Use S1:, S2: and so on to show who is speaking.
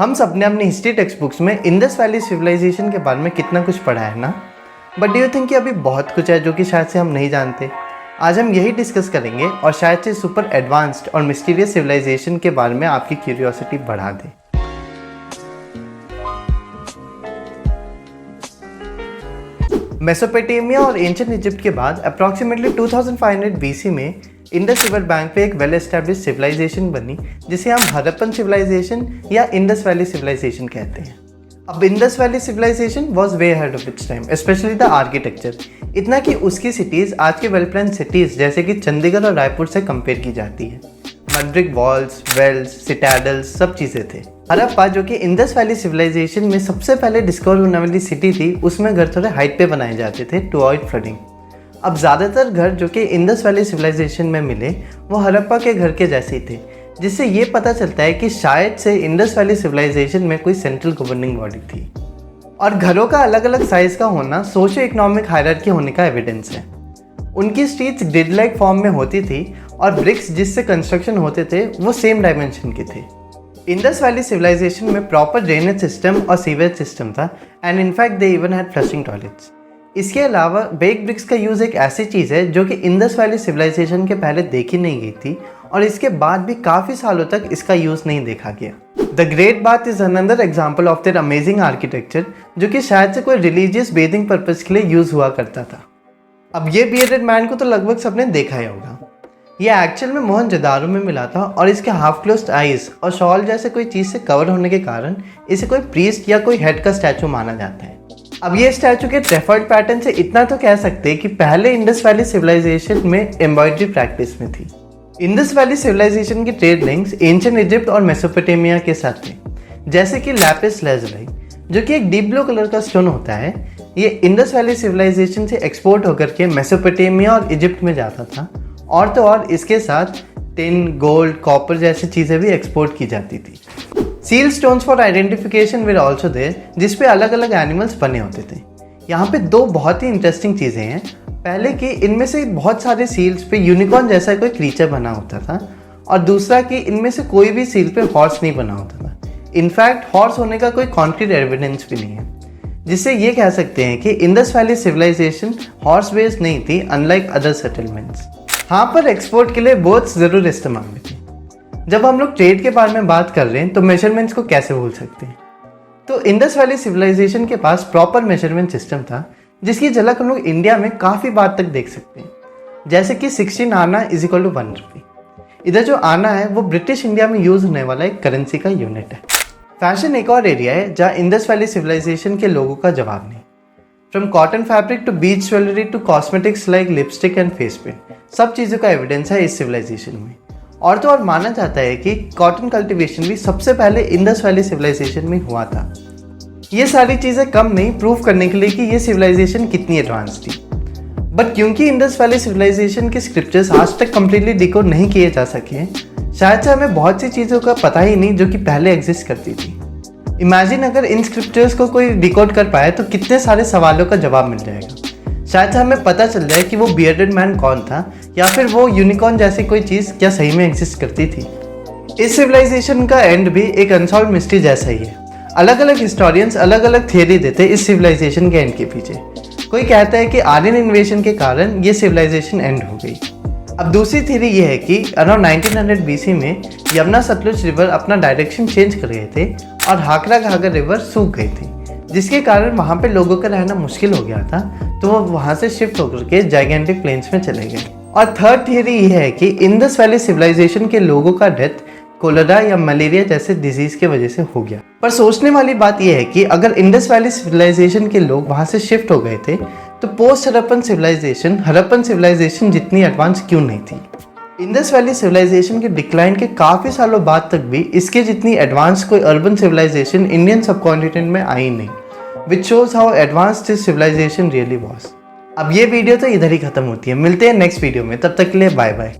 S1: हम सब ने अपनी हिस्ट्री टेक्स्ट बुक्स में इंडस वैली सिविलाइजेशन के बारे में कितना कुछ पढ़ा है ना। बट डू यू थिंक कि अभी बहुत कुछ है जो कि शायद से हम नहीं जानते। आज हम यही डिस्कस करेंगे और शायद से सुपर एडवांस्ड और मिस्टीरियस सिविलाइजेशन के बारे में आपकी क्यूरियोसिटी बढ़ा दे। मेसोपोटामिया और एंशिएंट इजिप्ट के बाद अप्रॉक्सीमेटली 2500 BC में इंडस रिवर बैंक पे एक वेल एस्टैब्लिश सिविलाइजेशन बनी जिसे हम हड़प्पन सिविलाइजेशन या इंडस वैली सिविलाइजेशन कहते हैं। अब Indus valley civilization was way ahead of its time, specially the architecture. इतना कि उसकी सिटीज़ आज के वेल प्लान सिटीज़ जैसे कि चंडीगढ़ और रायपुर से कंपेयर की जाती है। मड ब्रिक वॉल्स, वेल्स, सिटाडल्स सब चीज़ें थे। हड़प्पा जो कि इंडस वैली सिविलाइजेशन में सबसे पहले डिस्कवर होने वाली सिटी थी, उसमें घर थोड़े हाइट पे बनाए जाते थे टू अवॉइड फ्लडिंग। अब ज़्यादातर घर जो कि इंडस वैली सिविलाइजेशन में मिले वो हड़प्पा के घर के जैसे ही थे, जिससे ये पता चलता है कि शायद से इंडस वैली सिविलाइजेशन में कोई सेंट्रल गवर्निंग बॉडी थी। और घरों का अलग अलग साइज़ का होना सोशियो इकोनॉमिक हायरार्की होने का एविडेंस है। उनकी स्ट्रीट्स ग्रिड लाइक फॉर्म में होती थी और ब्रिक्स जिससे कंस्ट्रक्शन होते थे वो सेम डायमेंशन के थे। इंडस वैली सिविलाइजेशन में प्रॉपर ड्रेनेज सिस्टम और सीवेज सिस्टम था and in fact they even had flushing toilets. इसके अलावा बेक ब्रिक्स का यूज़ एक ऐसी चीज़ है जो कि इंडस वैली सिविलाइजेशन के पहले देखी नहीं गई थी और इसके बाद भी काफ़ी सालों तक इसका यूज़ नहीं देखा गया। The great bath is another example of their amazing architecture जो कि शायद से कोई रिलीजियस बेथिंग पर्पज़ के लिए यूज़ हुआ करता था। अब ये बियर्डेड मैन को तो लगभग सबने देखा ही होगा। ये एक्चुअल में मोहनजोदारो में मिला था और इसके हाफ क्लोज्ड आइज और शॉल जैसे कोई चीज़ से कवर होने के कारण इसे कोई प्रीस्ट या कोई हेड का स्टैचू माना जाता है। अब ये स्टैचू के ट्रेफर्ड पैटर्न से इतना तो कह सकते हैं कि पहले इंडस वैली सिविलाइजेशन में एम्ब्रॉयडरी प्रैक्टिस में थी। इंडस वैली सिविलाइजेशन की ट्रेड लिंक्स एंशिएंट इजिप्ट और मेसोपोटामिया के साथ थे, जैसे कि लैपिस लाजुली जो कि एक डीप ब्लू कलर का स्टोन होता है। ये इंडस वैली सिविलाइजेशन से एक्सपोर्ट होकर के मेसोपोटामिया और इजिप्ट में जाता था और तो और इसके साथ टिन, गोल्ड, कॉपर जैसी चीज़ें भी एक्सपोर्ट की जाती थी। Seal stones for identification were also there जिस पे अलग अलग एनिमल्स बने होते थे। यहाँ पे दो बहुत ही इंटरेस्टिंग चीज़ें हैं। पहले कि इनमें से बहुत सारे सील्स पे यूनिकॉर्न जैसा कोई क्रीचर बना होता था और दूसरा कि इनमें से कोई भी सील पे हॉर्स नहीं बना होता था। इनफैक्ट हॉर्स होने का कोई कॉन्क्रीट एविडेंस भी नहीं है, जिससे ये कह सकते हैं कि Indus valley civilization horse based नहीं थी अनलाइक अदर सेटलमेंट्स। हाँ, पर एक्सपोर्ट के लिए बोट्स ज़रूर इस्तेमाल में थे। जब हम लोग ट्रेड के बारे में बात कर रहे हैं तो मेजरमेंट्स को कैसे भूल सकते हैं। तो इंडस वैली सिविलाइजेशन के पास प्रॉपर मेजरमेंट सिस्टम था जिसकी झलक हम लोग इंडिया में काफ़ी बात तक देख सकते हैं, जैसे कि 16 आना इज इक्वल टू 1 रुपी। इधर जो आना है वो ब्रिटिश इंडिया में यूज़ होने वाला एक करेंसी का यूनिट है। फैशन एक और एरिया है जहाँ इंडस वैली सिविलाइजेशन के लोगों का जवाब नहीं। From cotton fabric to bead jewellery to cosmetics like lipstick and face paint, सब चीज़ों का एविडेंस है इस सिविलाइजेशन में। और तो और माना जाता है कि कॉटन कल्टीवेशन भी सबसे पहले इंडस वैली सिविलाइजेशन में हुआ था। ये सारी चीज़ें कम नहीं प्रूव करने के लिए कि ये सिविलाइजेशन कितनी एडवांस थी। बट क्योंकि इंडस वैली सिविलाइजेशन के स्क्रिप्चर्स आज तक कम्प्लीटली डिकोड नहीं किए जा सके, शायद से हमें बहुत सी चीज़ों का पता ही नहीं जो कि पहले एग्जिस्ट करती थी। इमेजिन अगर इन स्क्रिप्चर्स को कोई डिकोड कर पाए तो कितने सारे सवालों का जवाब मिल जाएगा। शायद से हमें पता चल जाए कि वो बियर्डेड मैन कौन था या फिर वो यूनिकॉर्न जैसी कोई चीज़ क्या सही में एग्जिस्ट करती थी। इस सिविलाइजेशन का एंड भी एक अनसॉल्व्ड मिस्ट्री जैसा ही है। अलग अलग हिस्टोरियंस अलग अलग थियरी देते इस सिविलाइजेशन के एंड के पीछे। कोई कहता है कि आर्यन इन्वेशन के कारण ये सिविलाइजेशन एंड हो गई। अब दूसरी थियरी ये है कि अराउंड 1900 BC में यमुना सतलुज रिवर अपना डायरेक्शन चेंज कर गए थे और हाकरा घाघर रिवर सूख गई थी, जिसके कारण वहाँ पे लोगों का रहना मुश्किल हो गया था, तो वो वहाँ से शिफ्ट होकर के जाइगेंटिक प्लेन्स में चले गए। और थर्ड थियरी ये है कि इंडस वैली सिविलाइजेशन के लोगों का डेथ कोलेरा या मलेरिया जैसे डिजीज की वजह से हो गया। पर सोचने वाली बात यह है कि अगर इंडस वैली सिविलाइजेशन के लोग वहाँ से शिफ्ट हो गए थे तो पोस्ट हड़प्पन सिविलाइजेशन जितनी एडवांस क्यों नहीं थी। इंडस वैली सिविलाइजेशन के डिक्लाइन के काफ़ी सालों बाद तक भी इसके जितनी एडवांस कोई अर्बन सिविलाइजेशन इंडियन सबकॉन्टिनेंट में आई नहीं, which shows how advanced this civilization really was. अब ये वीडियो तो इधर ही खत्म होती है। मिलते हैं नेक्स्ट वीडियो में, तब तक के लिए बाय बाय।